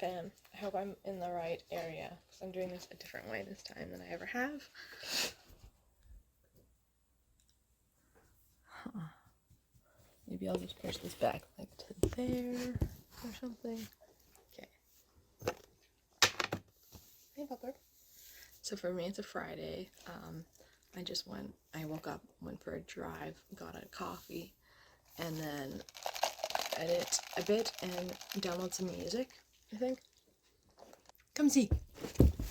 Bam. I hope I'm in the right area, because I'm doing this a different way this time than I ever have. Huh. Maybe I'll just push this back like to there or something. Okay. Hey, Butler. So for me, it's a Friday. I woke up, went for a drive, got a coffee, and then edit a bit and download some music, I think. Come see.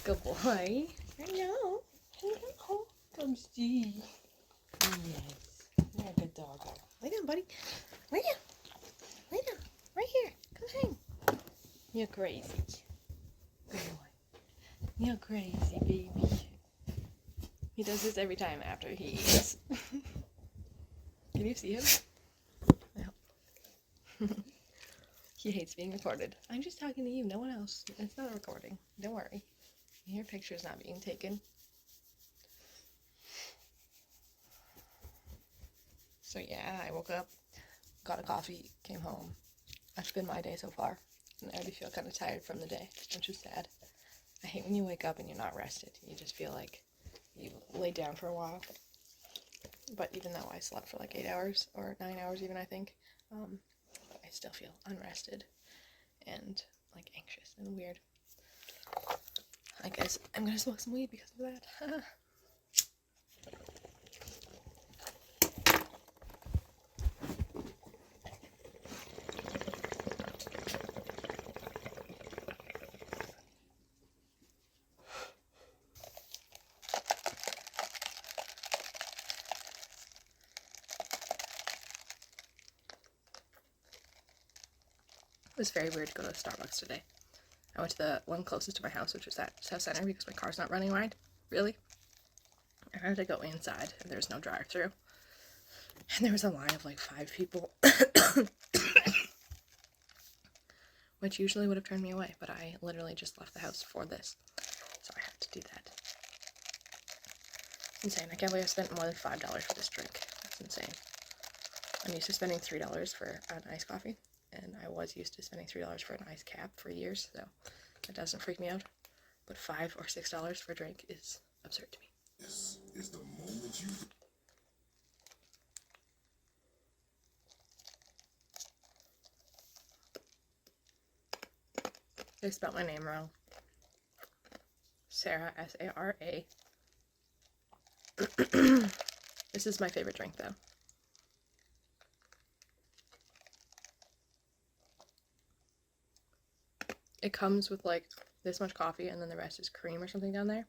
Good boy. Hello. Hello. Come see. Yes. You're a good dog. Lay down, buddy. Lay down. Lay down. Right here. Come hang. You're crazy. Good boy. You're crazy, baby. He does this every time after he eats. Can you see him? He hates being recorded. I'm just talking to you, no one else. It's not a recording. Don't worry. Your picture's not being taken. So yeah, I woke up, got a coffee, came home. That's been my day so far. And I already feel kind of tired from the day, which is sad. I hate when you wake up and you're not rested. You just feel like you lay down for a while. But even though I slept for like 8 hours, or 9 hours even, I think, I still feel unrested and like anxious and weird. I guess I'm gonna smoke some weed because of that. It was very weird to go to Starbucks today. I went to the one closest to my house, which is at South Center, because my car's not running right. Really? I had to go inside, and there's no drive-thru. And there was a line of like 5 people, which usually would have turned me away, but I literally just left the house for this, so I had to do that. It's insane. I can't believe I spent more than $5 for this drink. That's insane. I'm used to spending $3 for an iced coffee, and I was used to spending $3 for an iced cap for years, so it doesn't freak me out. But $5 or $6 for a drink is absurd to me. This is the moment you... They spelled my name wrong. Sarah, S-A-R-A. This is my favorite drink, though. It comes with like this much coffee, and then the rest is cream or something down there.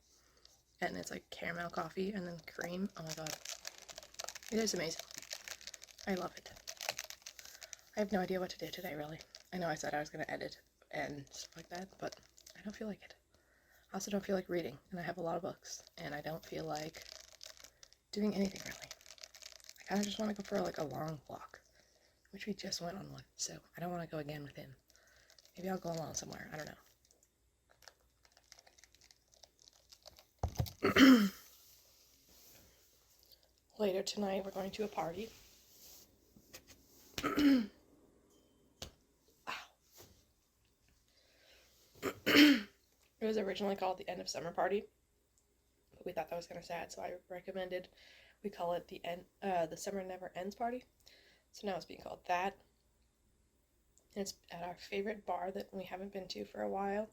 And it's like caramel coffee and then cream. Oh my god. It is amazing. I love it. I have no idea what to do today, really. I know I said I was going to edit and stuff like that, but I don't feel like it. I also don't feel like reading, and I have a lot of books, and I don't feel like doing anything, really. I kind of just want to go for like a long walk, which we just went on one, so I don't want to go again with him. Maybe I'll go alone somewhere. I don't know. Later tonight, we're going to a party. It was originally called the End of Summer Party, but we thought that was kind of sad, so I recommended we call it the Summer Never Ends Party. So now it's being called that. And it's at our favorite bar that we haven't been to for a while.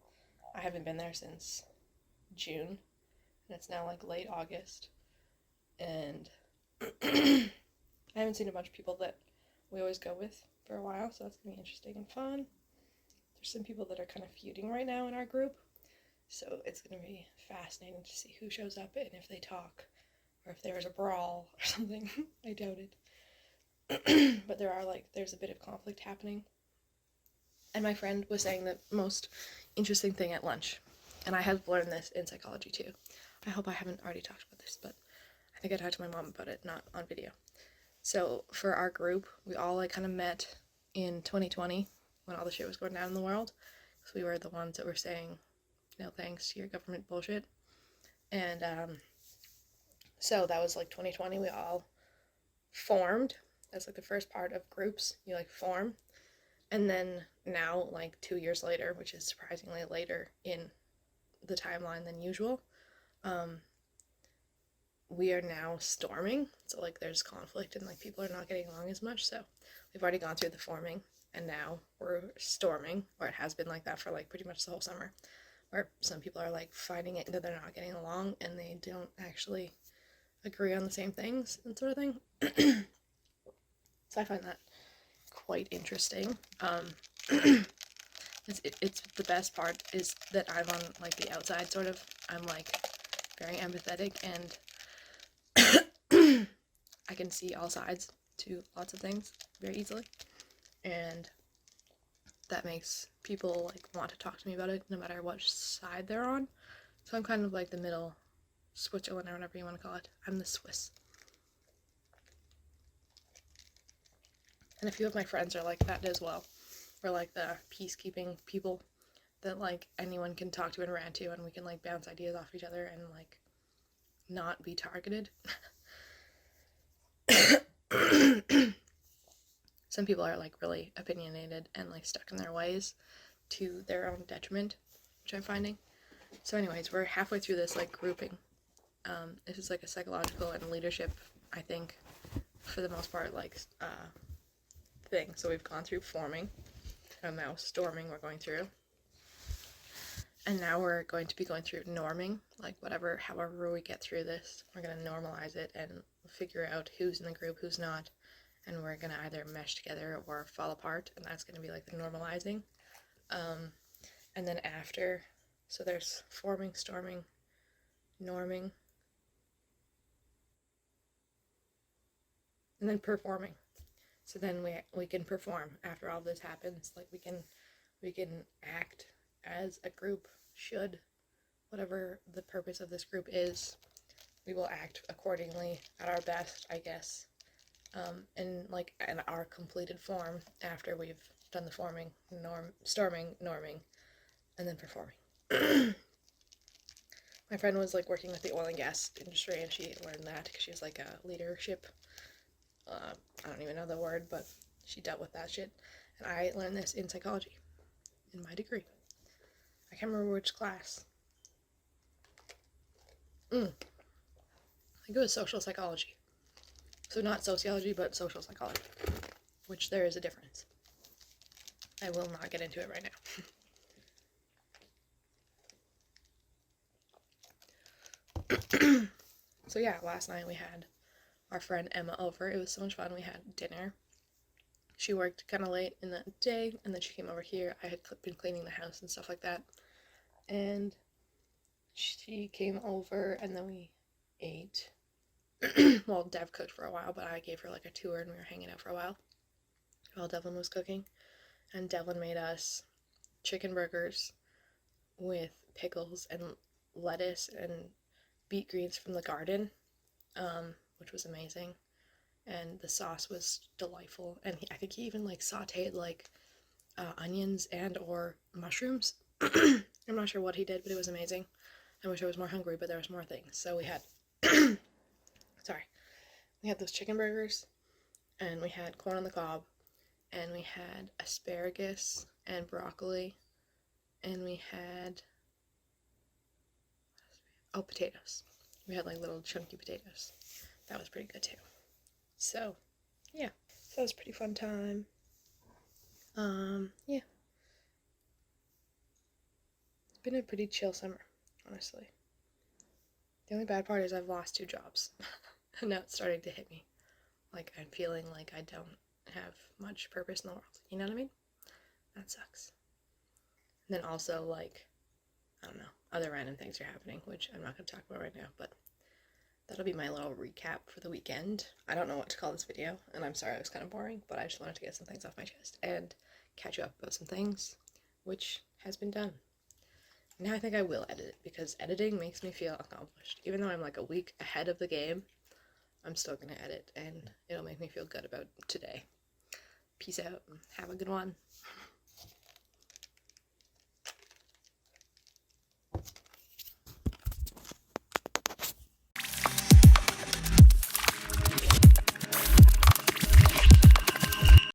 I haven't been there since June, and it's now like late August. And I haven't seen a bunch of people that we always go with for a while, so that's going to be interesting and fun. There's some people that are kind of feuding right now in our group, so it's going to be fascinating to see who shows up and if they talk, or if there's a brawl or something. I doubt it. But there's a bit of conflict happening. And my friend was saying the most interesting thing at lunch, and I have learned this in psychology too. I hope I haven't already talked about this, but I think I talked to my mom about it, not on video. So for our group, we all like kind of met in 2020 when all the shit was going down in the world, because we were the ones that were saying no thanks to your government bullshit. And so that was like 2020. We all formed. That's like the first part of groups. You like form. And then now, like 2 years later, which is surprisingly later in the timeline than usual, we are now storming. So like there's conflict and like people are not getting along as much. So we've already gone through the forming and now we're storming, or it has been like that for like pretty much the whole summer, where some people are like finding it that they're not getting along and they don't actually agree on the same things and sort of thing. So I find that quite interesting. It's the best part is that I'm on like the outside sort of. I'm like very empathetic and I can see all sides to lots of things very easily, and that makes people like want to talk to me about it no matter which side they're on. So I'm kind of like the middle Switzerland or whatever you want to call it. I'm the Swiss. And a few of my friends are like that as well. We're like the peacekeeping people that like anyone can talk to and rant to, and we can like bounce ideas off each other and like not be targeted. Some people are like really opinionated and like stuck in their ways to their own detriment, which I'm finding. So anyways, we're halfway through this like grouping. This is like a psychological and leadership, I think, for the most part, like thing. So we've gone through forming and now storming we're going through. And now we're going to be going through norming, like however we get through this, we're going to normalize it and figure out who's in the group, who's not, and we're going to either mesh together or fall apart, and that's going to be like the normalizing. And then after, so there's forming, storming, norming, and then performing. So then we can perform after all this happens, like we can act as a group should, whatever the purpose of this group is, we will act accordingly at our best, I guess, in our completed form after we've done the forming, storming, norming, and then performing. My friend was like working with the oil and gas industry, and she learned that because she was like a leadership. I don't even know the word, but she dealt with that shit, and I learned this in psychology in my degree. I can't remember which class. I think it was social psychology. So not sociology, but social psychology, which there is a difference. I will not get into it right now. So yeah, last night we had our friend Emma over. It was so much fun. We had dinner. She worked kind of late in the day, and then she came over here. I had been cleaning the house and stuff like that, and she came over, and then we ate. Well, Dev cooked for a while, but I gave her like a tour, and we were hanging out for a while Devlin was cooking. And Devlin made us chicken burgers with pickles and lettuce and beet greens from the garden, which was amazing. And the sauce was delightful. And I think he even like sauteed like onions and or mushrooms. I'm not sure what he did, but it was amazing. I wish I was more hungry, but there was more things. So we had we had those chicken burgers, and we had corn on the cob, and we had asparagus and broccoli, and we had potatoes. We had like little chunky potatoes. That was pretty good too. So yeah, so that was a pretty fun time. Yeah, it's been a pretty chill summer, honestly. The only bad part is I've lost 2 jobs. And now it's starting to hit me. Like I'm feeling like I don't have much purpose in the world. You know what I mean? That sucks. And then also like, I don't know, other random things are happening, which I'm not going to talk about right now, but that'll be my little recap for the weekend. I don't know what to call this video, and I'm sorry it was kind of boring, but I just wanted to get some things off my chest and catch up about some things, which has been done. Now I think I will edit it, because editing makes me feel accomplished. Even though I'm like a week ahead of the game, I'm still going to edit, and it'll make me feel good about today. Peace out, and have a good one.